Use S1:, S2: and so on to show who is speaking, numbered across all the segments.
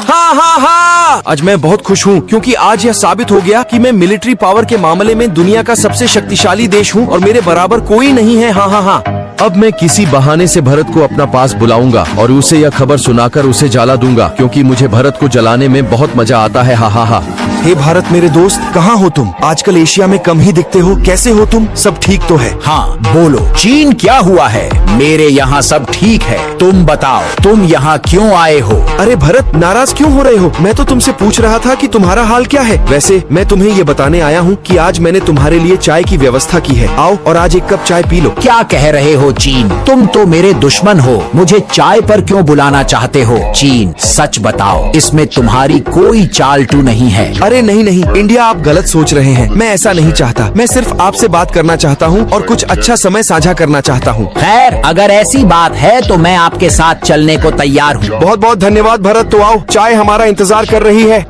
S1: हाँ हाँ हाँ, आज मैं बहुत खुश हूँ क्योंकि आज यह साबित हो गया कि मैं मिलिट्री पावर के मामले में दुनिया का सबसे शक्तिशाली देश हूँ और मेरे बराबर कोई नहीं है। हाँ हाँ हाँ। अब मैं किसी बहाने से भरत को अपना पास बुलाऊंगा और उसे यह खबर सुनाकर उसे जला दूंगा क्योंकि मुझे भरत को जलाने में बहुत मजा आता है। हा हा हा। हे भारत मेरे दोस्त, कहाँ हो तुम? आजकल एशिया में कम ही दिखते हो। कैसे हो तुम? सब ठीक तो है?
S2: हाँ बोलो, चीन क्या हुआ है? मेरे यहाँ सब ठीक है। तुम बताओ, तुम यहाँ क्यों आए हो?
S1: अरे भरत, नाराज क्यों हो रहे हो? मैं तो तुमसे पूछ रहा था कि तुम्हारा हाल क्या है। वैसे मैं तुम्हें ये बताने आया हूँ कि आज मैंने तुम्हारे लिए चाय की व्यवस्था की है। आओ और आज एक कप चाय पी लो।
S2: क्या कह रहे हो चीन? तुम तो मेरे दुश्मन हो। मुझे चाय पर क्यों बुलाना चाहते हो? चीन सच बताओ, इसमें तुम्हारी कोई चालटू नहीं है।
S1: अरे नहीं नहीं इंडिया, आप गलत सोच रहे हैं। मैं ऐसा नहीं चाहता। मैं सिर्फ आपसे बात करना चाहता हूँ और कुछ अच्छा समय साझा करना चाहता हूँ।
S2: खैर, अगर ऐसी बात है तो मैं आपके साथ चलने को तैयार हूँ।
S1: बहुत बहुत धन्यवाद भरत। तो आओ, चाय हमारा इंतजार कर रही है।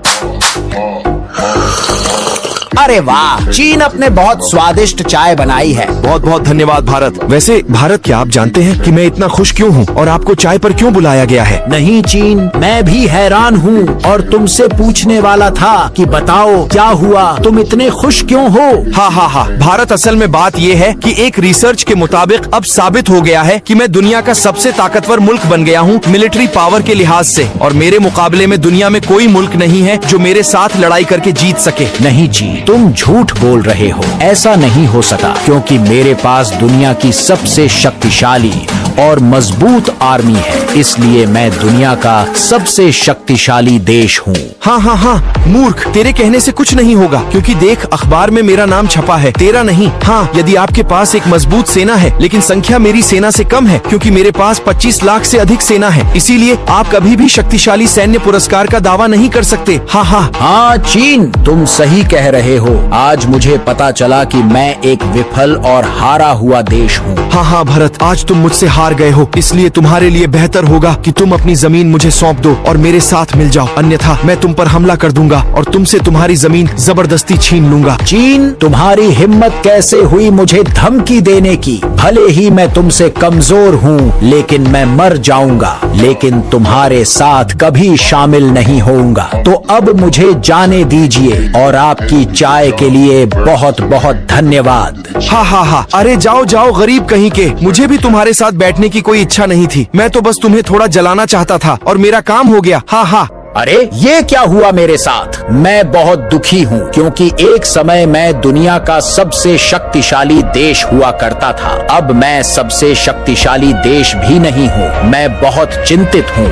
S2: अरे वाह, चीन अपने बहुत स्वादिष्ट चाय बनाई है।
S1: बहुत बहुत धन्यवाद भारत। वैसे भारत, क्या आप जानते हैं कि मैं इतना खुश क्यों हूँ और आपको चाय पर क्यों बुलाया गया है?
S2: नहीं चीन, मैं भी हैरान हूँ और तुमसे पूछने वाला था कि बताओ क्या हुआ, तुम इतने खुश क्यों हो?
S1: हाँ हाँ हाँ भारत, असल में बात ये है कि एक रिसर्च के मुताबिक अब साबित हो गया है कि मैं दुनिया का सबसे ताकतवर मुल्क बन गया हूँ मिलिट्री पावर के लिहाज से, और मेरे मुकाबले में दुनिया में कोई मुल्क नहीं है जो मेरे साथ लड़ाई करके जीत सके।
S2: नहीं चीन, तुम झूठ बोल रहे हो। ऐसा नहीं हो सका क्योंकि मेरे पास दुनिया की सबसे शक्तिशाली और मजबूत आर्मी है, इसलिए मैं दुनिया का सबसे शक्तिशाली देश हूँ।
S1: हाँ हाँ हाँ मूर्ख, तेरे कहने से कुछ नहीं होगा क्योंकि देख, अखबार में मेरा नाम छपा है, तेरा नहीं। हाँ, यदि आपके पास एक मजबूत सेना है लेकिन संख्या मेरी सेना से कम है क्योंकि मेरे पास 25 लाख से अधिक सेना है, इसीलिए आप कभी भी शक्तिशाली सैन्य पुरस्कार का दावा नहीं कर सकते। हाँ हाँ
S2: हाँ चीन, तुम सही कह रहे हो। आज मुझे पता चला कि मैं एक विफल और हारा हुआ देश हूँ।
S1: हाँ हाँ भरत, आज तुम मुझसे हार गए हो, इसलिए तुम्हारे लिए बेहतर होगा कि तुम अपनी जमीन मुझे सौंप दो और मेरे साथ मिल जाओ, अन्यथा मैं तुम पर हमला कर दूंगा और तुमसे तुम्हारी जमीन जबरदस्ती छीन लूंगा।
S2: चीन, तुम्हारी हिम्मत कैसे हुई मुझे धमकी देने की? भले ही मैं तुमसे कमजोर हूँ लेकिन मैं मर जाऊंगा, लेकिन तुम्हारे साथ कभी शामिल नहीं होऊंगा। तो अब मुझे जाने दीजिए और आपकी चाय के लिए बहुत बहुत धन्यवाद।
S1: हाँ हाँ हाँ, अरे जाओ जाओ गरीब कहीं के, मुझे भी तुम्हारे साथ बैठने की कोई इच्छा नहीं थी। मैं तो बस तुम्हें थोड़ा जलाना चाहता था और मेरा काम हो गया। हाँ हाँ।
S2: अरे ये क्या हुआ मेरे साथ? मैं बहुत दुखी हूँ क्योंकि एक समय मैं दुनिया का सबसे शक्तिशाली देश हुआ करता था। अब मैं सबसे शक्तिशाली देश भी नहीं हूँ। मैं बहुत चिंतित हूँ।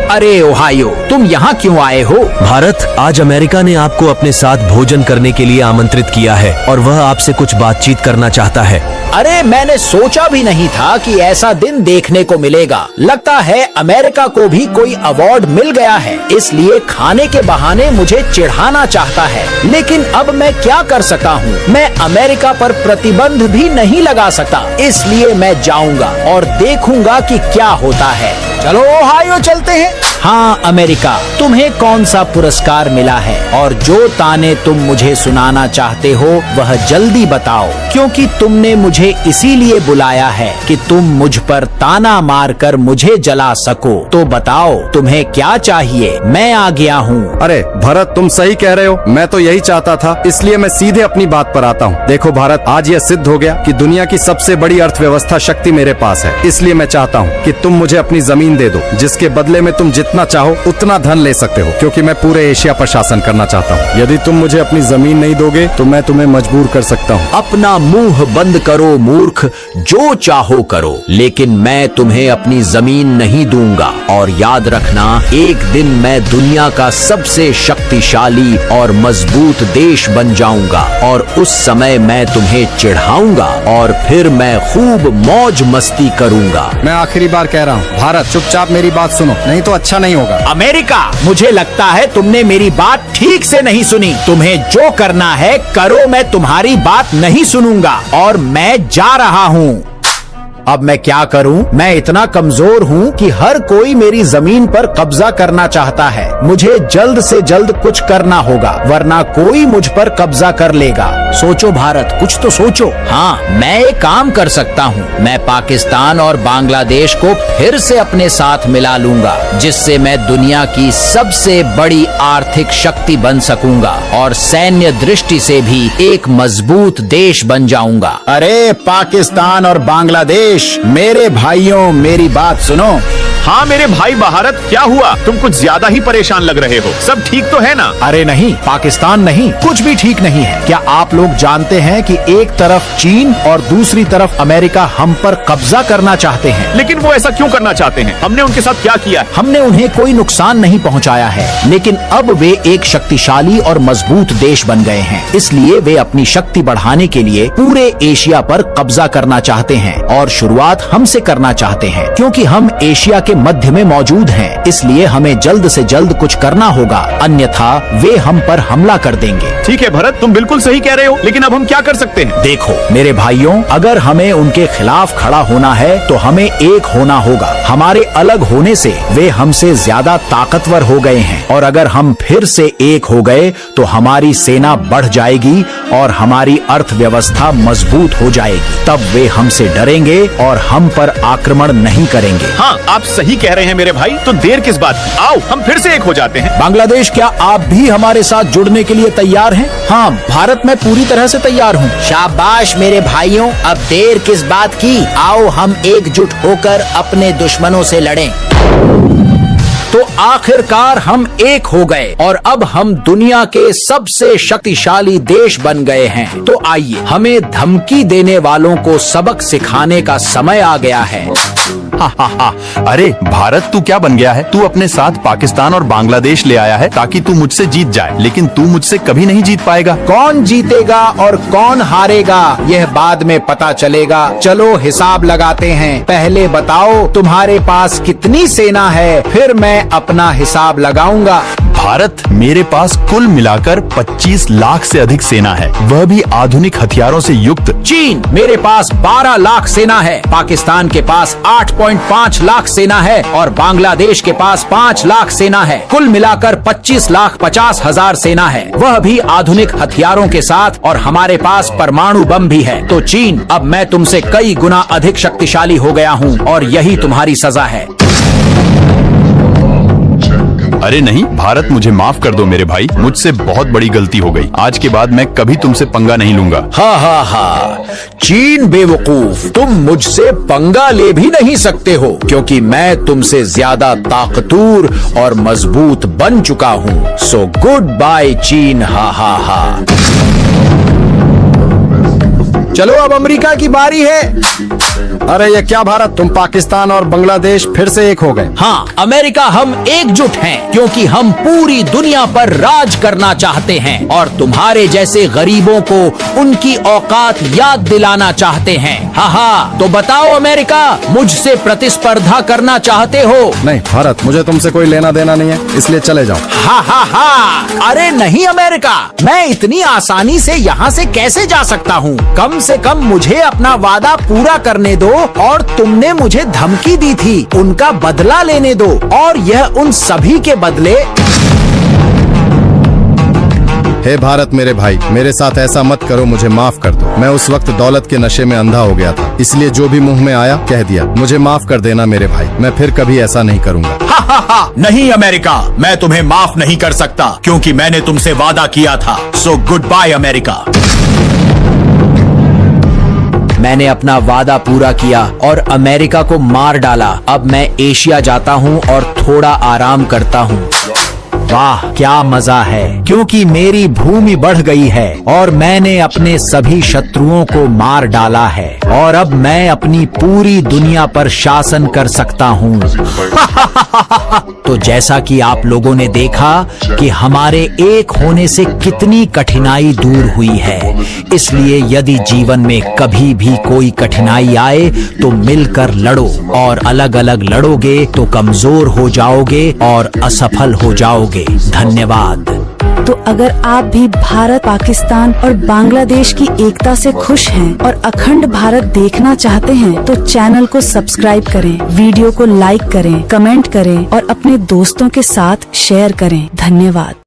S2: अरे ओहायो, तुम यहाँ क्यों आए हो?
S1: भारत, आज अमेरिका ने आपको अपने साथ भोजन करने के लिए आमंत्रित किया है और वह आपसे कुछ बातचीत करना चाहता है।
S2: अरे मैंने सोचा भी नहीं था कि ऐसा दिन देखने को मिलेगा। लगता है अमेरिका को भी कोई अवार्ड मिल गया है, इसलिए खाने के बहाने मुझे चिढ़ाना चाहता है। लेकिन अब मैं क्या कर सकता हूँ? मैं अमेरिका पर प्रतिबंध भी नहीं लगा सकता, इसलिए मैं जाऊंगा और देखूंगा कि क्या होता है। चलो ओहायो चलते हैं। हाँ अमेरिका, तुम्हें कौन सा पुरस्कार मिला है और जो ताने तुम मुझे सुनाना चाहते हो वह जल्दी बताओ, क्योंकि तुमने मुझे इसीलिए बुलाया है कि तुम मुझ पर ताना मारकर मुझे जला सको। तो बताओ तुम्हें क्या चाहिए? मैं आ गया हूँ।
S3: अरे भरत, तुम सही कह रहे हो, मैं तो यही चाहता था, इसलिए मैं सीधे अपनी बात पर आता हूँ। देखो भारत, आज यह सिद्ध हो गया कि दुनिया की सबसे बड़ी अर्थव्यवस्था शक्ति मेरे पास है, इसलिए मैं चाहता हूँ कि तुम मुझे अपनी जमीन दे दो, जिसके बदले में तुम जितना चाहो उतना धन ले सकते हो, क्योंकि मैं पूरे एशिया पर शासन करना चाहता हूँ। यदि तुम मुझे अपनी जमीन नहीं दोगे तो मैं तुम्हें मजबूर कर सकता हूँ।
S2: अपना मुंह बंद करो मूर्ख, जो चाहो करो, लेकिन मैं तुम्हें अपनी जमीन नहीं दूंगा। और याद रखना, एक दिन मैं दुनिया का सबसे शक्तिशाली और मजबूत देश बन जाऊंगा और उस समय मैं तुम्हें चिढ़ाऊंगा और फिर मैं खूब मौज मस्ती करूंगा।
S3: मैं आखिरी बार कह रहा हूँ भारत, चुपचाप मेरी बात सुनो, नहीं तो अच्छा नहीं होगा।
S2: अमेरिका, मुझे लगता है तुमने मेरी बात ठीक से नहीं सुनी। तुम्हें जो करना है करो, मैं तुम्हारी बात नहीं सुनूंगा और मैं जा रहा हूँ। अब मैं क्या करूं? मैं इतना कमजोर हूं कि हर कोई मेरी जमीन पर कब्जा करना चाहता है। मुझे जल्द से जल्द कुछ करना होगा, वरना कोई मुझ पर कब्जा कर लेगा। सोचो भारत, कुछ तो सोचो। हाँ, मैं एक काम कर सकता हूँ। मैं पाकिस्तान और बांग्लादेश को फिर से अपने साथ मिला लूंगा, जिससे मैं दुनिया की सबसे बड़ी आर्थिक शक्ति बन सकूंगा और सैन्य दृष्टि से भी एक मजबूत देश बन जाऊंगा।
S4: अरे पाकिस्तान और बांग्लादेश, मेरे भाइयों, मेरी बात सुनो।
S5: हाँ मेरे भाई भारत, क्या हुआ? तुम कुछ ज्यादा ही परेशान लग रहे हो। सब ठीक तो है ना?
S2: अरे नहीं, पाकिस्तान नहीं, कुछ भी ठीक नहीं है। क्या आप लोग जानते हैं कि एक तरफ चीन और दूसरी तरफ अमेरिका हम पर कब्जा करना चाहते हैं?
S5: लेकिन वो ऐसा क्यों करना चाहते हैं? हमने उनके साथ क्या किया है?
S2: हमने उन्हें कोई नुकसान नहीं पहुंचाया है, लेकिन अब वे एक शक्तिशाली और मजबूत देश बन गए हैं। इसलिए वे अपनी शक्ति बढ़ाने के लिए पूरे एशिया पर कब्जा करना चाहते हैं और शुरुआत हमसे करना चाहते हैं, क्योंकि हम एशिया के मध्य में मौजूद हैं। इसलिए हमें जल्द से जल्द कुछ करना होगा, अन्यथा वे हम पर हमला कर देंगे।
S5: ठीक है भरत, तुम बिल्कुल सही कह रहे हो, लेकिन अब हम क्या कर सकते हैं?
S2: देखो मेरे भाइयों, अगर हमें उनके खिलाफ खड़ा होना है तो हमें एक होना होगा। हमारे अलग होने से वे हमसे ज्यादा ताकतवर हो गए हैं, और अगर हम फिर से एक हो गए तो हमारी सेना बढ़ जाएगी और हमारी अर्थव्यवस्था मजबूत हो जाएगी। तब वे हमसे डरेंगे और हम पर आक्रमण नहीं करेंगे।
S5: हाँ, आप सही कह रहे हैं मेरे भाई, तो देर किस बात की? आओ हम फिर से एक हो जाते हैं।
S2: बांग्लादेश, क्या आप भी हमारे साथ जुड़ने के लिए तैयार हैं? हाँ भारत, मैं पूरी तरह से तैयार हूँ।
S6: शाबाश मेरे भाइयों, अब देर किस बात की? आओ हम एकजुट होकर अपने दुश्मनों से लड़ें।
S2: तो आखिरकार हम एक हो गए और अब हम दुनिया के सबसे शक्तिशाली देश बन गए हैं। तो आइए, हमें धमकी देने वालों को सबक सिखाने का समय आ गया है।
S7: अरे भारत, तू क्या बन गया है? तू अपने साथ पाकिस्तान और बांग्लादेश ले आया है ताकि तू मुझसे जीत जाए, लेकिन तू मुझसे कभी नहीं जीत पाएगा।
S2: कौन जीतेगा और कौन हारेगा यह बाद में पता चलेगा। चलो हिसाब लगाते हैं। पहले बताओ तुम्हारे पास कितनी सेना है, फिर मैं अपना हिसाब लगाऊंगा।
S7: भारत, मेरे पास कुल मिलाकर 25 लाख से अधिक सेना है, वह भी आधुनिक हथियारों से युक्त।
S2: चीन, मेरे पास 12 लाख सेना है। पाकिस्तान के पास 8.5 लाख सेना है और बांग्लादेश के पास 5 लाख सेना है। कुल मिलाकर 25,50,000 सेना है, वह भी आधुनिक हथियारों के साथ, और हमारे पास परमाणु बम भी है। तो चीन, अब मैं तुमसे कई गुना अधिक शक्तिशाली हो गया हूँ और यही तुम्हारी सजा है।
S7: अरे नहीं भारत, मुझे माफ कर दो मेरे भाई, मुझसे बहुत बड़ी गलती हो गई। आज के बाद मैं कभी तुमसे पंगा नहीं लूंगा।
S2: हा, चीन बेवकूफ, तुम मुझसे पंगा ले भी नहीं सकते हो, क्योंकि मैं तुमसे ज्यादा ताकतवर और मजबूत बन चुका हूँ। सो गुड बाय चीन। हा। चलो अब अमेरिका की बारी है।
S3: अरे ये क्या भारत, तुम पाकिस्तान और बांग्लादेश फिर से एक हो गए।
S2: हाँ अमेरिका, हम एकजुट हैं क्योंकि हम पूरी दुनिया पर राज करना चाहते हैं और तुम्हारे जैसे गरीबों को उनकी औकात याद दिलाना चाहते हैं। हाँ, तो बताओ अमेरिका, मुझसे प्रतिस्पर्धा करना चाहते हो?
S3: नहीं भारत, मुझे तुमसे कोई लेना देना नहीं है, इसलिए चले जाओ।
S2: हा। अरे नहीं अमेरिका, मैं इतनी आसानी से यहाँ से कैसे जा सकता हूँ? कम से कम मुझे अपना वादा पूरा करने दो, और तुमने मुझे धमकी दी थी उनका बदला लेने दो, और यह उन सभी के बदले।
S3: हे भारत मेरे भाई, मेरे साथ ऐसा मत करो, मुझे माफ कर दो। मैं उस वक्त दौलत के नशे में अंधा हो गया था, इसलिए जो भी मुंह में आया कह दिया। मुझे माफ कर देना मेरे भाई, मैं फिर कभी ऐसा नहीं करूँगा।
S2: हा, नहीं अमेरिका, मैं तुम्हें माफ नहीं कर सकता क्योंकि मैंने तुमसे वादा किया था। So good by America. मैंने अपना वादा पूरा किया और अमेरिका को मार डाला। अब मैं एशिया जाता हूँ और थोड़ा आराम करता हूँ। वाह क्या मजा है, क्योंकि मेरी भूमि बढ़ गई है और मैंने अपने सभी शत्रुओं को मार डाला है, और अब मैं अपनी पूरी दुनिया पर शासन कर सकता हूँ। तो जैसा कि आप लोगों ने देखा कि हमारे एक होने से कितनी कठिनाई दूर हुई है, इसलिए यदि जीवन में कभी भी कोई कठिनाई आए तो मिलकर लड़ो, और अलग अलग लड़ोगे तो कमजोर हो जाओगे और असफल हो जाओगे। धन्यवाद।
S8: तो अगर आप भी भारत, पाकिस्तान और बांग्लादेश की एकता से खुश हैं और अखंड भारत देखना चाहते हैं तो चैनल को सब्सक्राइब करें, वीडियो को लाइक करें, कमेंट करें और अपने दोस्तों के साथ शेयर करें। धन्यवाद।